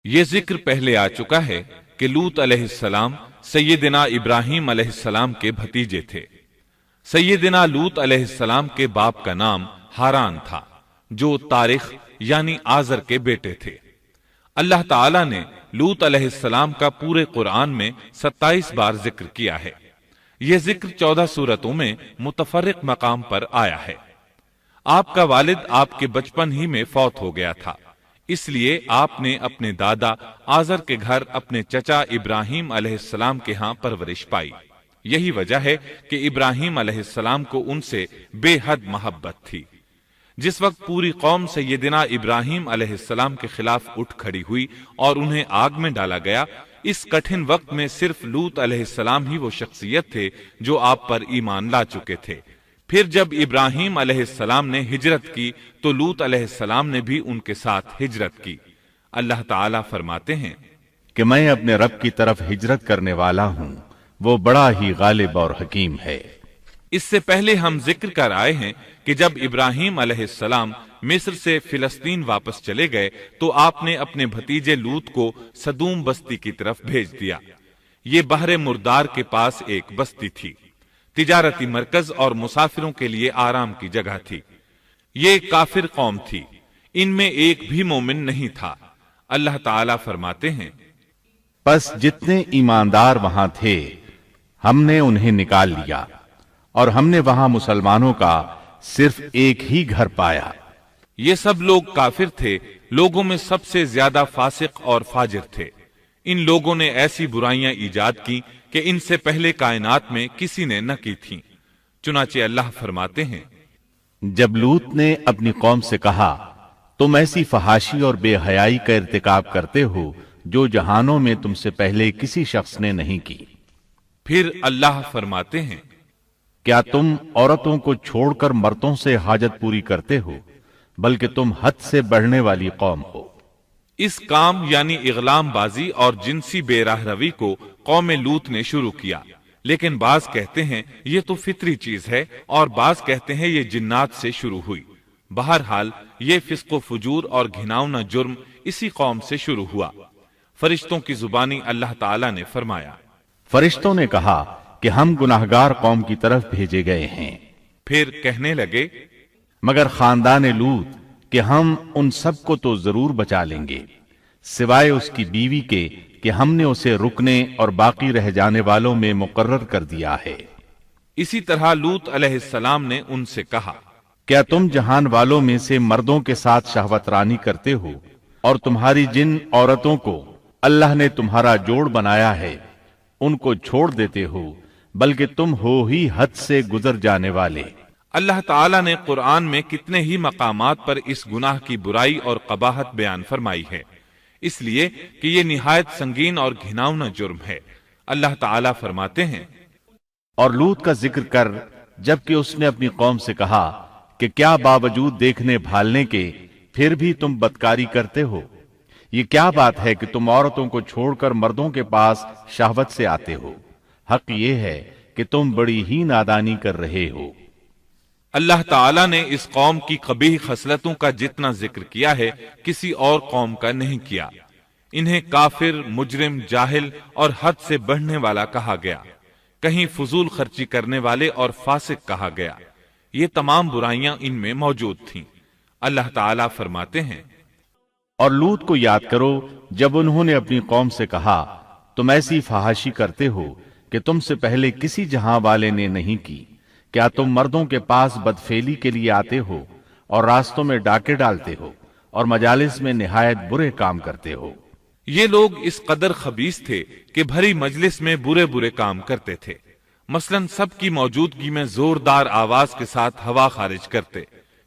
یہ ذکر پہلے آ چکا ہے کہ لوط علیہ السلام سیدنا ابراہیم علیہ السلام کے بھتیجے تھے۔ سیدنا لوط علیہ السلام کے باپ کا نام ہاران تھا، جو تارخ یعنی آزر کے بیٹے تھے۔ اللہ تعالیٰ نے لوط علیہ السلام کا پورے قرآن میں 27 بار ذکر کیا ہے۔ یہ ذکر 14 سورتوں میں متفرق مقام پر آیا ہے۔ آپ کا والد آپ کے بچپن ہی میں فوت ہو گیا تھا، اس لیے آپ نے اپنے دادا آزر کے گھر اپنے چچا ابراہیم علیہ السلام کے ہاں پرورش پائی۔ یہی وجہ ہے کہ ابراہیم علیہ السلام کو ان سے بے حد محبت تھی۔ جس وقت پوری قوم سیدنا ابراہیم علیہ السلام کے خلاف اٹھ کھڑی ہوئی اور انہیں آگ میں ڈالا گیا، اس کٹھن وقت میں صرف لوط علیہ السلام ہی وہ شخصیت تھے جو آپ پر ایمان لا چکے تھے۔ پھر جب ابراہیم علیہ السلام نے ہجرت کی تو لوط علیہ السلام نے بھی ان کے ساتھ ہجرت کی۔ اللہ تعالیٰ فرماتے ہیں کہ میں اپنے رب کی طرف ہجرت کرنے والا ہوں، وہ بڑا ہی غالب اور حکیم ہے۔ اس سے پہلے ہم ذکر کر آئے ہیں کہ جب ابراہیم علیہ السلام مصر سے فلسطین واپس چلے گئے تو آپ نے اپنے بھتیجے لوط کو سدوم بستی کی طرف بھیج دیا۔ یہ بحر مردار کے پاس ایک بستی تھی، تجارتی مرکز اور مسافروں کے لیے آرام کی جگہ تھی۔ یہ کافر قوم تھی، ان میں ایک بھی مومن نہیں تھا۔ اللہ تعالیٰ فرماتے ہیں پس جتنے ایماندار وہاں تھے ہم نے انہیں نکال لیا، اور ہم نے وہاں مسلمانوں کا صرف ایک ہی گھر پایا۔ یہ سب لوگ کافر تھے، لوگوں میں سب سے زیادہ فاسق اور فاجر تھے۔ ان لوگوں نے ایسی برائیاں ایجاد کی کہ ان سے پہلے کائنات میں کسی نے نہ کی تھیں۔ چنانچہ اللہ فرماتے ہیں جب لوط نے اپنی قوم سے کہا تم ایسی فحاشی اور بے حیائی کا ارتکاب کرتے ہو جو جہانوں میں تم سے پہلے کسی شخص نے نہیں کی۔ پھر اللہ فرماتے ہیں کیا تم عورتوں کو چھوڑ کر مردوں سے حاجت پوری کرتے ہو، بلکہ تم حد سے بڑھنے والی قوم ہو۔ اس کام یعنی اغلام بازی اور جنسی بے راہ روی کو قوم لوط نے شروع کیا، لیکن بعض کہتے ہیں یہ تو فطری چیز ہے اور بعض کہتے ہیں یہ جنات سے شروع ہوئی۔ بہرحال یہ فسق و فجور اور گھناؤنا جرم اسی قوم سے شروع ہوا۔ فرشتوں کی زبانی اللہ تعالیٰ نے فرمایا فرشتوں نے کہا کہ ہم گناہگار قوم کی طرف بھیجے گئے ہیں۔ پھر کہنے لگے مگر خاندان لوط کہ ہم ان سب کو تو ضرور بچا لیں گے، سوائے اس کی بیوی کے کہ ہم نے اسے رکنے اور باقی رہ جانے والوں میں مقرر کر دیا ہے۔ اسی طرح لوط علیہ السلام نے ان سے کہا کیا تم جہان والوں میں سے مردوں کے ساتھ شہوت رانی کرتے ہو، اور تمہاری جن عورتوں کو اللہ نے تمہارا جوڑ بنایا ہے ان کو چھوڑ دیتے ہو، بلکہ تم ہو ہی حد سے گزر جانے والے۔ اللہ تعالیٰ نے قرآن میں کتنے ہی مقامات پر اس گناہ کی برائی اور قباحت بیان فرمائی ہے، اس لیے کہ یہ نہایت سنگین اور گھناؤنا جرم ہے۔ اللہ تعالیٰ فرماتے ہیں اور لوط کا ذکر کر جبکہ اس نے اپنی قوم سے کہا کہ کیا باوجود دیکھنے بھالنے کے پھر بھی تم بدکاری کرتے ہو؟ یہ کیا بات ہے کہ تم عورتوں کو چھوڑ کر مردوں کے پاس شہوت سے آتے ہو؟ حق یہ ہے کہ تم بڑی ہی نادانی کر رہے ہو۔ اللہ تعالیٰ نے اس قوم کی قبیح خصلتوں کا جتنا ذکر کیا ہے کسی اور قوم کا نہیں کیا۔ انہیں کافر، مجرم، جاہل اور حد سے بڑھنے والا کہا گیا، کہیں فضول خرچی کرنے والے اور فاسق کہا گیا۔ یہ تمام برائیاں ان میں موجود تھیں۔ اللہ تعالیٰ فرماتے ہیں اور لوط کو یاد کرو جب انہوں نے اپنی قوم سے کہا تم ایسی فحاشی کرتے ہو کہ تم سے پہلے کسی جہاں والے نے نہیں کی۔ کیا تم مردوں کے پاس بدفعلی کے لیے آتے ہو اور راستوں میں ڈاکے ڈالتے ہو اور مجالس میں نہایت برے کام کرتے ہو؟ یہ لوگ اس قدر خبیث تھے کہ بھری مجلس میں برے برے کام کرتے تھے۔ مثلا سب کی موجودگی میں زوردار آواز کے ساتھ ہوا خارج کرتے،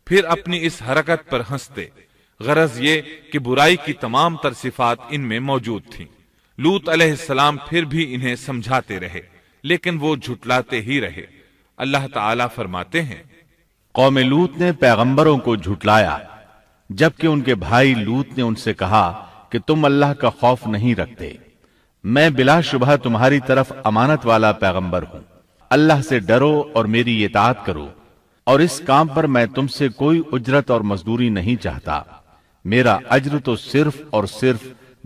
پھر اپنی اس حرکت پر ہنستے۔ غرض یہ کہ برائی کی تمام تر صفات ان میں موجود تھیں۔ لوط علیہ السلام پھر بھی انہیں سمجھاتے رہے، لیکن وہ جھٹلاتے ہی رہے۔ اللہ تعالیٰ فرماتے ہیں قوم لوط نے پیغمبروں کو جھٹلایا، جبکہ ان کے بھائی لوط نے ان سے کہا کہ تم اللہ کا خوف نہیں رکھتے۔ میں بلا شبہ تمہاری طرف امانت والا پیغمبر ہوں، اللہ سے ڈرو اور میری اطاعت کرو، اور اس کام پر میں تم سے کوئی اجرت اور مزدوری نہیں چاہتا۔ میرا اجر تو صرف اور صرف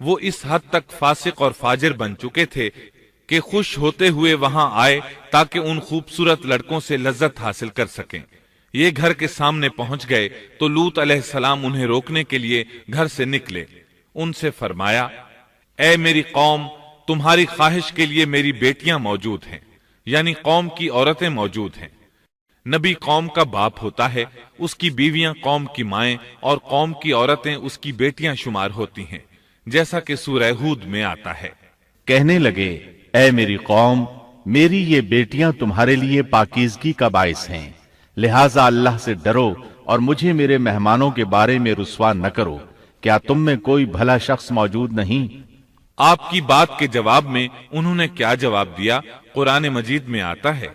وہ اس حد تک فاسق اور فاجر بن چکے تھے کہ خوش ہوتے ہوئے وہاں آئے تاکہ ان خوبصورت لڑکوں سے لذت حاصل کر سکیں۔ یہ گھر کے سامنے پہنچ گئے تو لوط علیہ السلام انہیں روکنے کے لیے گھر سے نکلے۔ ان سے فرمایا، اے میری قوم، تمہاری خواہش کے لیے میری بیٹیاں موجود ہیں، یعنی قوم کی عورتیں موجود ہیں۔ نبی قوم کا باپ ہوتا ہے، اس کی بیویاں قوم کی مائیں اور قوم کی عورتیں اس کی بیٹیاں شمار ہوتی ہیں، جیسا کہ سورہ ہود میں آتا ہے۔ کہنے لگے، اے میری قوم، میری یہ بیٹیاں تمہارے لیے پاکیزگی کا باعث ہیں، لہٰذا اللہ سے ڈرو اور مجھے میرے مہمانوں کے بارے میں رسوا نہ کرو۔ کیا تم میں کوئی بھلا شخص موجود نہیں؟ آپ کی بات کے جواب میں انہوں نے کیا جواب دیا؟ قرآن مجید میں آتا ہے،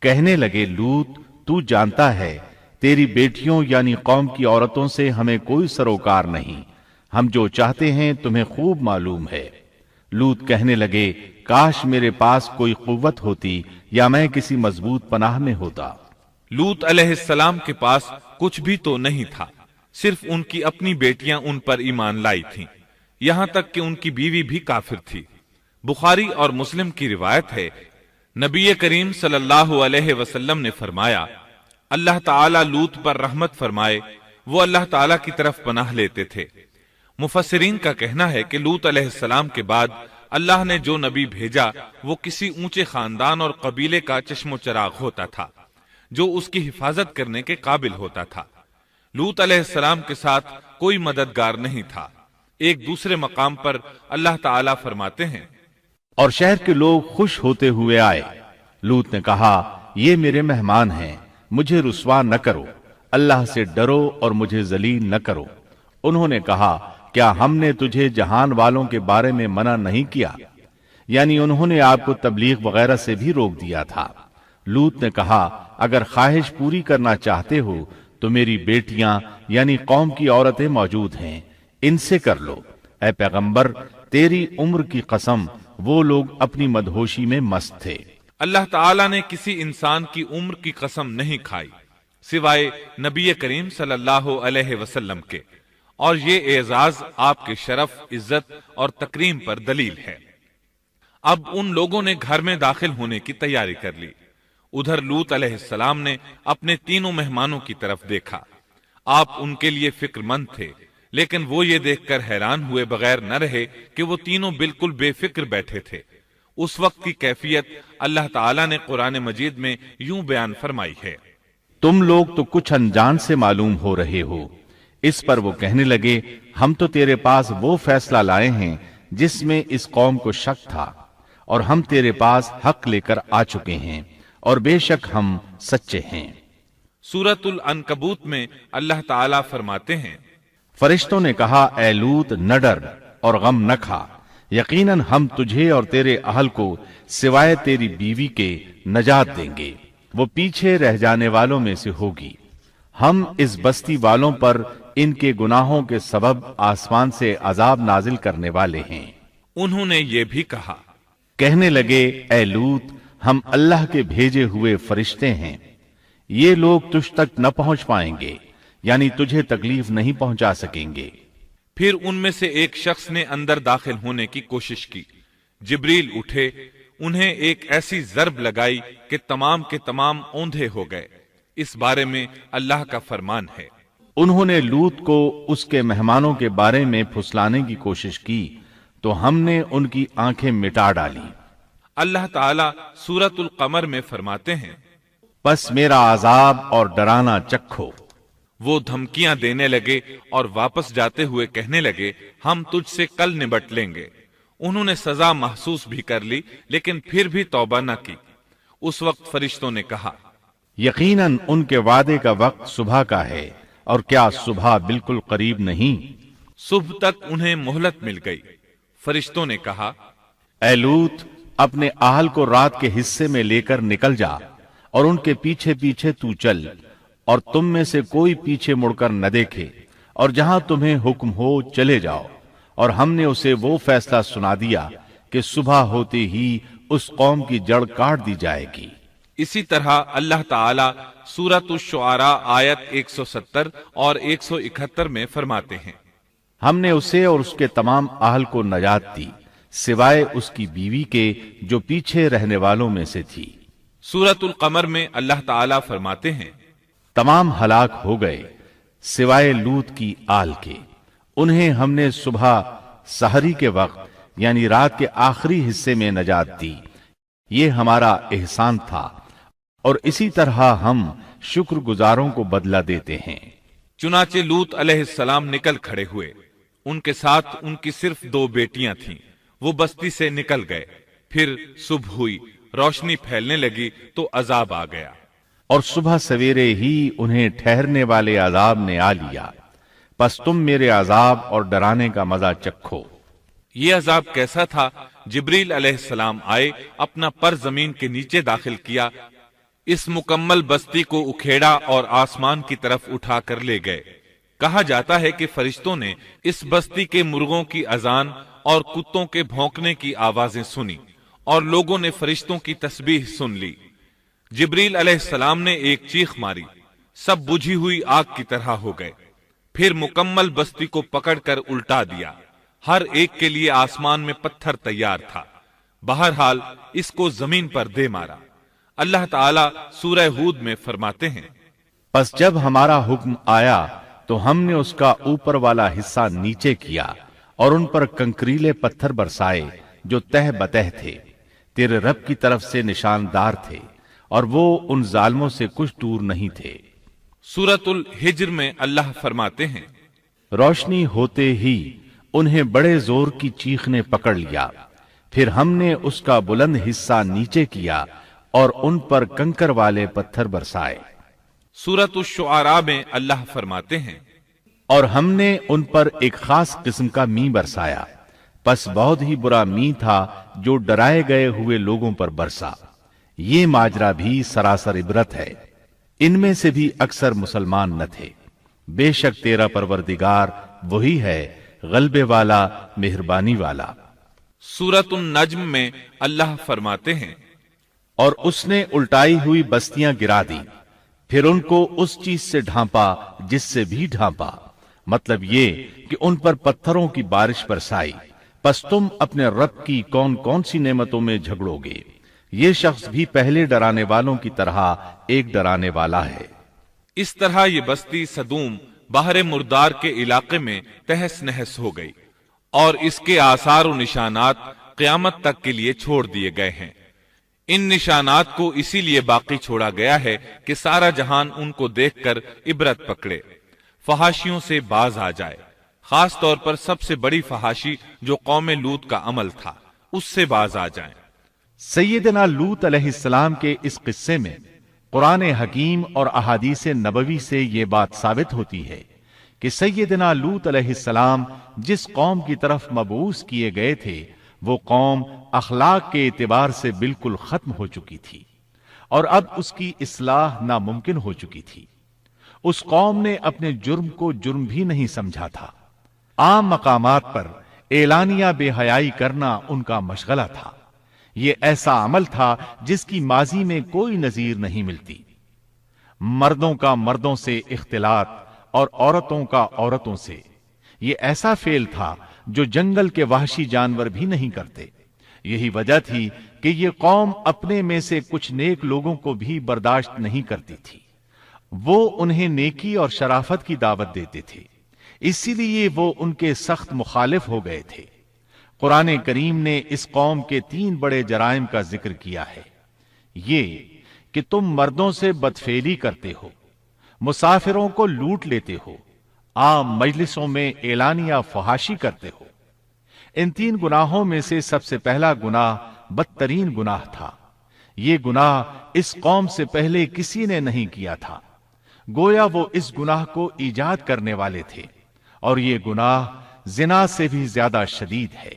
کہنے لگے، لوط، تو جانتا ہے تیری بیٹیوں یعنی قوم کی عورتوں سے ہمیں کوئی سروکار نہیں، ہم جو چاہتے ہیں تمہیں خوب معلوم ہے۔ لوط کہنے لگے، کاش میرے پاس کوئی قوت ہوتی یا میں کسی مضبوط پناہ میں ہوتا۔ لوط علیہ السلام کے پاس کچھ بھی تو نہیں تھا، صرف ان کی اپنی بیٹیاں ان پر ایمان لائی تھیں، یہاں تک کہ ان کی بیوی بھی کافر تھی۔ بخاری اور مسلم کی روایت ہے، نبی کریم صلی اللہ علیہ وسلم نے فرمایا، اللہ تعالی لوط پر رحمت فرمائے، وہ اللہ تعالی کی طرف پناہ لیتے تھے۔ مفسرین کا کہنا ہے کہ لوط علیہ السلام کے بعد اللہ نے جو نبی بھیجا وہ کسی اونچے خاندان اور قبیلے کا چشم و چراغ ہوتا تھا، جو اس کی حفاظت کرنے کے قابل ہوتا تھا۔ لوط علیہ السلام کے ساتھ کوئی مددگار نہیں تھا۔ ایک دوسرے مقام پر اللہ تعالیٰ فرماتے ہیں، اور شہر کے لوگ خوش ہوتے ہوئے آئے۔ لوط نے کہا، یہ میرے مہمان ہیں، مجھے رسوا نہ کرو، اللہ سے ڈرو اور مجھے ذلیل نہ کرو۔ انہوں نے کہا، کیا ہم نے تجھے جہان والوں کے بارے میں منع نہیں کیا؟ یعنی انہوں نے آپ کو تبلیغ وغیرہ سے بھی روک دیا تھا۔ لوط نے کہا، اگر خواہش پوری کرنا چاہتے ہو تو میری بیٹیاں یعنی قوم کی عورتیں موجود ہیں، ان سے کر لو۔ اے پیغمبر، تیری عمر کی قسم، وہ لوگ اپنی مدہوشی میں مست تھے۔ اللہ تعالیٰ نے کسی انسان کی عمر کی قسم نہیں کھائی سوائے نبی کریم صلی اللہ علیہ وسلم کے، اور یہ اعزاز آپ کے شرف، عزت اور تکریم پر دلیل ہے۔ اب ان لوگوں نے گھر میں داخل ہونے کی تیاری کر لی۔ ادھر لوط علیہ السلام نے اپنے تینوں مہمانوں کی طرف دیکھا۔ آپ ان کے لیے فکر مند تھے، لیکن وہ یہ دیکھ کر حیران ہوئے بغیر نہ رہے کہ وہ تینوں بالکل بے فکر بیٹھے تھے۔ اس وقت کی کیفیت اللہ تعالیٰ نے قرآن مجید میں یوں بیان فرمائی ہے، تم لوگ تو کچھ انجان سے معلوم ہو رہے ہو۔ اس پر وہ کہنے لگے، ہم تو تیرے پاس وہ فیصلہ لائے ہیں جس میں اس قوم کو شک تھا، اور ہم تیرے پاس حق لے کر آ چکے ہیں، اور بے شک ہم سچے ہیں۔ سورۃ العنکبوت میں اللہ تعالیٰ فرماتے ہیں، فرشتوں نے کہا، اے لوط، نہ ڈر اور غم نہ کھا، یقیناً ہم تجھے اور تیرے اہل کو سوائے تیری بیوی کے نجات دیں گے، وہ پیچھے رہ جانے والوں میں سے ہوگی۔ ہم اس بستی والوں پر ان کے گناہوں کے سبب آسمان سے عذاب نازل کرنے والے ہیں۔ انہوں نے یہ بھی کہا، کہنے لگے، اے لوط، ہم اللہ کے بھیجے ہوئے فرشتے ہیں، یہ لوگ تجھ تک نہ پہنچ پائیں گے، یعنی تجھے تکلیف نہیں پہنچا سکیں گے۔ پھر ان میں سے ایک شخص نے اندر داخل ہونے کی کوشش کی۔ جبریل اٹھے، انہیں ایک ایسی ضرب لگائی کہ تمام کے تمام اوندھے ہو گئے۔ اس بارے میں اللہ کا فرمان ہے، انہوں نے لوط کو اس کے مہمانوں کے بارے میں پھسلانے کی کوشش کی تو ہم نے ان کی آنکھیں مٹا ڈالی۔ اللہ تعالیٰ سورۃ القمر میں فرماتے ہیں، پس میرا عذاب اور ڈرانا چکھو۔ وہ دھمکیاں دینے لگے اور واپس جاتے ہوئے کہنے لگے، ہم تجھ سے کل نبٹ لیں گے۔ انہوں نے سزا محسوس بھی کر لی، لیکن پھر بھی توبہ نہ کی۔ اس وقت فرشتوں نے کہا، یقیناً ان کے وعدے کا وقت صبح کا ہے، اور کیا صبح بالکل قریب نہیں؟ صبح تک انہیں مہلت مل گئی۔ فرشتوں نے کہا، اے لوط، اپنے اہل کو رات کے حصے میں لے کر نکل جا، اور ان کے پیچھے پیچھے تو چل، اور تم میں سے کوئی پیچھے مڑ کر نہ دیکھے، اور جہاں تمہیں حکم ہو چلے جاؤ۔ اور ہم نے اسے وہ فیصلہ سنا دیا کہ صبح ہوتے ہی اس قوم کی جڑ کاٹ دی جائے گی۔ اسی طرح اللہ تعالیٰ سورۃ الشعراء آیت 170 اور 171 میں فرماتے ہیں، ہم نے اسے اور اس کے تمام اہل کو نجات دی سوائے اس کی بیوی کے جو پیچھے رہنے والوں میں سے تھی۔ سورۃ القمر میں اللہ تعالیٰ فرماتے ہیں، تمام ہلاک ہو گئے سوائے لوط کی آل کے، انہیں ہم نے صبح سحری کے وقت یعنی رات کے آخری حصے میں نجات دی، یہ ہمارا احسان تھا اور اسی طرح ہم شکر گزاروں کو بدلہ دیتے ہیں۔ چنانچہ لوط علیہ السلام نکل کھڑے ہوئے، ان کے ساتھ ان کی صرف 2 بیٹیاں تھیں، وہ بستی سے نکل گئے۔ پھر صبح ہوئی، روشنی پھیلنے لگی تو عذاب آ گیا، اور صبح سویرے ہی انہیں ٹھہرنے والے عذاب نے آ لیا، پس تم میرے عذاب اور ڈرانے کا مزہ چکھو۔ یہ عذاب کیسا تھا؟ جبریل علیہ السلام آئے، اپنا پر زمین کے نیچے داخل کیا، اس مکمل بستی کو اکھیڑا اور آسمان کی طرف اٹھا کر لے گئے۔ کہا جاتا ہے کہ فرشتوں نے اس بستی کے مرغوں کی اذان اور کتوں کے بھونکنے کی آوازیں سنی، اور لوگوں نے فرشتوں کی تسبیح سن لی۔ جبریل علیہ السلام نے ایک چیخ ماری، سب بجھی ہوئی آگ کی طرح ہو گئے، پھر مکمل بستی کو پکڑ کر الٹا دیا، ہر ایک کے لیے آسمان میں پتھر تیار تھا، بہرحال اس کو زمین پر دے مارا۔ اللہ تعالیٰ سورہ ہود میں فرماتے ہیں، پس جب ہمارا حکم آیا تو ہم نے اس کا اوپر والا حصہ نیچے کیا اور ان پر کنکریلے پتھر برسائے جو تہ بتہ تھے، تیرے رب کی طرف سے نشاندار تھے، اور وہ ان ظالموں سے کچھ دور نہیں تھے۔ سورۃ الحجر میں اللہ فرماتے ہیں، روشنی ہوتے ہی انہیں بڑے زور کی چیخ نے پکڑ لیا، پھر ہم نے اس کا بلند حصہ نیچے کیا اور ان پر کنکر والے پتھر برسائے۔ سورۃ الشعراء میں اللہ فرماتے ہیں، اور ہم نے ان پر ایک خاص قسم کا می برسایا، پس بہت ہی برا می تھا جو ڈرائے گئے ہوئے لوگوں پر برسا۔ یہ ماجرا بھی سراسر عبرت ہے، ان میں سے بھی اکثر مسلمان نہ تھے۔ بے شک تیرا پروردگار وہی ہے غلبے والا، مہربانی والا۔ سورۃ النجم میں اللہ فرماتے ہیں، اور اس نے الٹائی ہوئی بستیاں گرا دی، پھر ان کو اس چیز سے ڈھانپا جس سے بھی ڈھانپا، مطلب یہ کہ ان پر پتھروں کی بارش برسائی۔ پس تم اپنے رب کی کون کون سی نعمتوں میں جھگڑو گے؟ یہ شخص بھی پہلے ڈرانے والوں کی طرح ایک ڈرانے والا ہے۔ اس طرح یہ بستی سدوم باہر مردار کے علاقے میں تہس نہس ہو گئی، اور اس کے آثار و نشانات قیامت تک کے لیے چھوڑ دیے گئے ہیں۔ ان نشانات کو اسی لیے باقی چھوڑا گیا ہے کہ سارا جہان ان کو دیکھ کر عبرت پکڑے، فحاشیوں سے باز آ جائے، خاص طور پر سب سے بڑی فحاشی جو قوم لوط کا عمل تھا، اس سے باز آ جائیں۔ سیدنا لوط علیہ السلام کے اس قصے میں قرآن حکیم اور احادیث نبوی سے یہ بات ثابت ہوتی ہے کہ سیدنا لوط علیہ السلام جس قوم کی طرف مبعوث کیے گئے تھے، وہ قوم اخلاق کے اعتبار سے بالکل ختم ہو چکی تھی، اور اب اس کی اصلاح ناممکن ہو چکی تھی۔ اس قوم نے اپنے جرم کو جرم بھی نہیں سمجھا تھا، عام مقامات پر اعلانیہ بے حیائی کرنا ان کا مشغلہ تھا۔ یہ ایسا عمل تھا جس کی ماضی میں کوئی نظیر نہیں ملتی۔ مردوں کا مردوں سے اختلاط اور عورتوں کا عورتوں سے، یہ ایسا فعل تھا جو جنگل کے وحشی جانور بھی نہیں کرتے۔ یہی وجہ تھی کہ یہ قوم اپنے میں سے کچھ نیک لوگوں کو بھی برداشت نہیں کرتی تھی، وہ انہیں نیکی اور شرافت کی دعوت دیتے تھے، اسی لیے وہ ان کے سخت مخالف ہو گئے تھے۔ قرآن کریم نے اس قوم کے 3 بڑے جرائم کا ذکر کیا ہے، یہ کہ تم مردوں سے بدفعلی کرتے ہو، مسافروں کو لوٹ لیتے ہو، عام مجلسوں میں اعلانیہ فحاشی کرتے ہو۔ ان 3 گناہوں میں سے سب سے پہلا گناہ بدترین گناہ تھا۔ یہ گناہ اس قوم سے پہلے کسی نے نہیں کیا تھا، گویا وہ اس گناہ کو ایجاد کرنے والے تھے، اور یہ گناہ زنا سے بھی زیادہ شدید ہے۔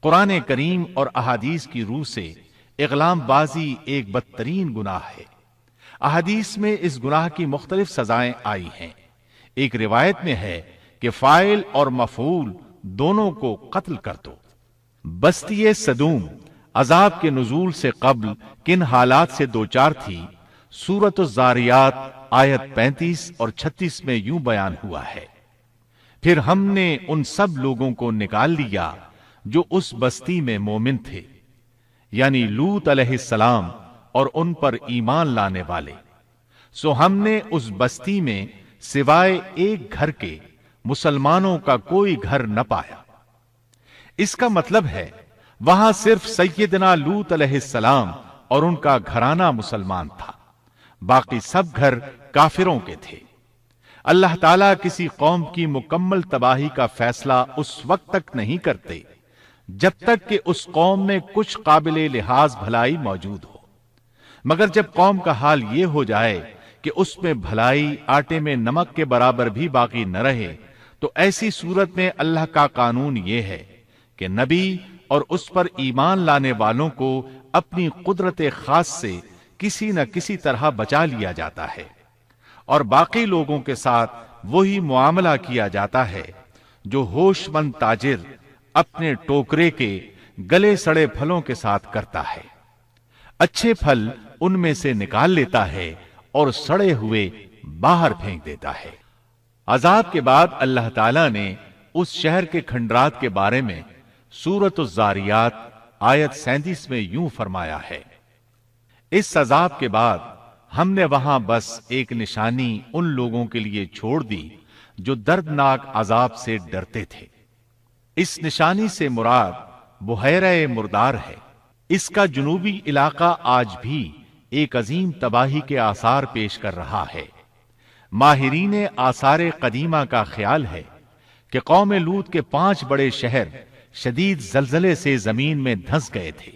قرآن کریم اور احادیث کی روح سے اغلام بازی ایک بدترین گناہ ہے۔ احادیث میں اس گناہ کی مختلف سزائیں آئی ہیں۔ ایک روایت میں ہے کہ فاعل اور مفعول دونوں کو قتل کر دو۔ بستی سدوم عذاب کے نزول سے قبل کن حالات سے دوچار تھی، سورۃ الزاریات آیت 35 اور 36 میں یوں بیان ہوا ہے، پھر ہم نے ان سب لوگوں کو نکال لیا جو اس بستی میں مومن تھے، یعنی لوط علیہ السلام اور ان پر ایمان لانے والے، سو ہم نے اس بستی میں سوائے ایک گھر کے مسلمانوں کا کوئی گھر نہ پایا۔ اس کا مطلب ہے وہاں صرف سیدنا لوط علیہ السلام اور ان کا گھرانہ مسلمان تھا، باقی سب گھر کافروں کے تھے۔ اللہ تعالیٰ کسی قوم کی مکمل تباہی کا فیصلہ اس وقت تک نہیں کرتے جب تک کہ اس قوم میں کچھ قابل لحاظ بھلائی موجود ہو، مگر جب قوم کا حال یہ ہو جائے کہ اس میں بھلائی آٹے میں نمک کے برابر بھی باقی نہ رہے، تو ایسی صورت میں اللہ کا قانون یہ ہے کہ نبی اور اس پر ایمان لانے والوں کو اپنی قدرت خاص سے کسی نہ کسی طرح بچا لیا جاتا ہے، اور باقی لوگوں کے ساتھ وہی معاملہ کیا جاتا ہے جو ہوش مند تاجر اپنے ٹوکرے کے گلے سڑے پھلوں کے ساتھ کرتا ہے۔ اچھے پھل ان میں سے نکال لیتا ہے اور سڑے ہوئے باہر پھینک دیتا ہے۔ عذاب کے بعد اللہ تعالیٰ نے اس شہر کے کھنڈرات کے بارے میں سورۃ الزاریات آیت 37 میں یوں فرمایا ہے، اس عذاب کے بعد ہم نے وہاں بس ایک نشانی ان لوگوں کے لیے چھوڑ دی جو دردناک عذاب سے ڈرتے تھے۔ اس نشانی سے مراد بحیرہ مردار ہے۔ اس کا جنوبی علاقہ آج بھی ایک عظیم تباہی کے آثار پیش کر رہا ہے۔ ماہرین آثار قدیمہ کا خیال ہے کہ قوم لوط کے 5 بڑے شہر شدید زلزلے سے زمین میں دھنس گئے تھے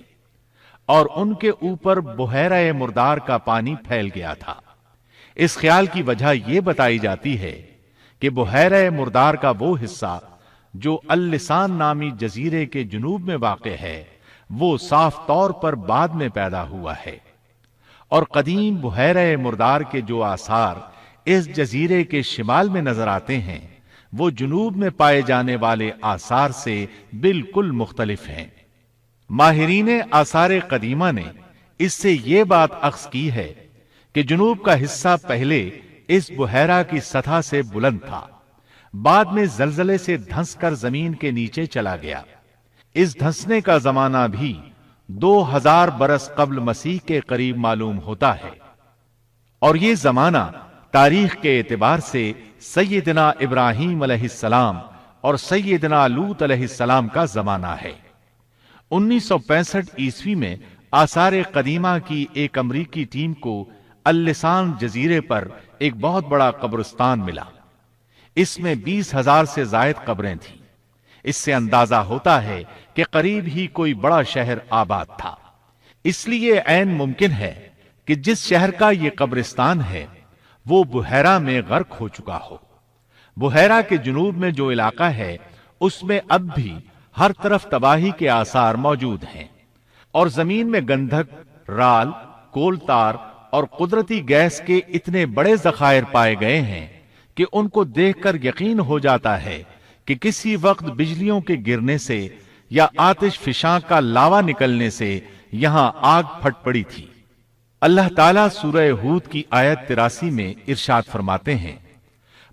اور ان کے اوپر بحیرہ مردار کا پانی پھیل گیا تھا۔ اس خیال کی وجہ یہ بتائی جاتی ہے کہ بحیرہ مردار کا وہ حصہ جو اللسان نامی جزیرے کے جنوب میں واقع ہے، وہ صاف طور پر بعد میں پیدا ہوا ہے، اور قدیم بحیرہ مردار کے جو آثار اس جزیرے کے شمال میں نظر آتے ہیں وہ جنوب میں پائے جانے والے آثار سے بالکل مختلف ہیں۔ ماہرین آثار قدیمہ نے اس سے یہ بات اخذ کی ہے کہ جنوب کا حصہ پہلے اس بحیرہ کی سطح سے بلند تھا، بعد میں زلزلے سے دھنس کر زمین کے نیچے چلا گیا۔ اس دھنسنے کا زمانہ بھی 2000 برس قبل مسیح کے قریب معلوم ہوتا ہے، اور یہ زمانہ تاریخ کے اعتبار سے سیدنا ابراہیم علیہ السلام اور سیدنا لوط علیہ السلام کا زمانہ ہے۔ 1965 عیسوی میں آثار قدیمہ کی ایک امریکی ٹیم کو اللسان جزیرے پر ایک بہت بڑا قبرستان ملا۔ اس میں 20,000 سے زائد قبریں تھیں۔ اس سے اندازہ ہوتا ہے کہ قریب ہی کوئی بڑا شہر آباد تھا۔ اس لیے عین ممکن ہے کہ جس شہر کا یہ قبرستان ہے وہ بحیرہ میں غرق ہو چکا ہو۔ بحیرہ کے جنوب میں جو علاقہ ہے اس میں اب بھی ہر طرف تباہی کے آثار موجود ہیں، اور زمین میں گندھک، رال، کول تار اور قدرتی گیس کے اتنے بڑے ذخائر پائے گئے ہیں کہ ان کو دیکھ کر یقین ہو جاتا ہے کہ کسی وقت بجلیوں کے گرنے سے یا آتش فشاں کا لاوا نکلنے سے یہاں آگ پھٹ پڑی تھی۔ اللہ تعالیٰ سورہ ہود کی آیت 83 میں ارشاد فرماتے ہیں،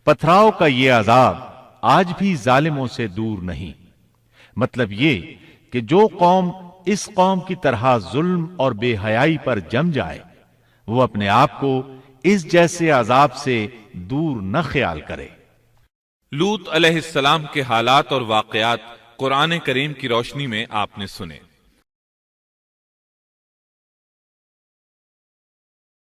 پتھراؤ کا یہ عذاب آج بھی ظالموں سے دور نہیں۔ مطلب یہ کہ جو قوم اس قوم کی طرح ظلم اور بے حیائی پر جم جائے وہ اپنے آپ کو اس جیسے عذاب سے دور نہ خیال کرے۔ لوط علیہ السلام کے حالات اور واقعات قرآن کریم کی روشنی میں آپ نے سنے۔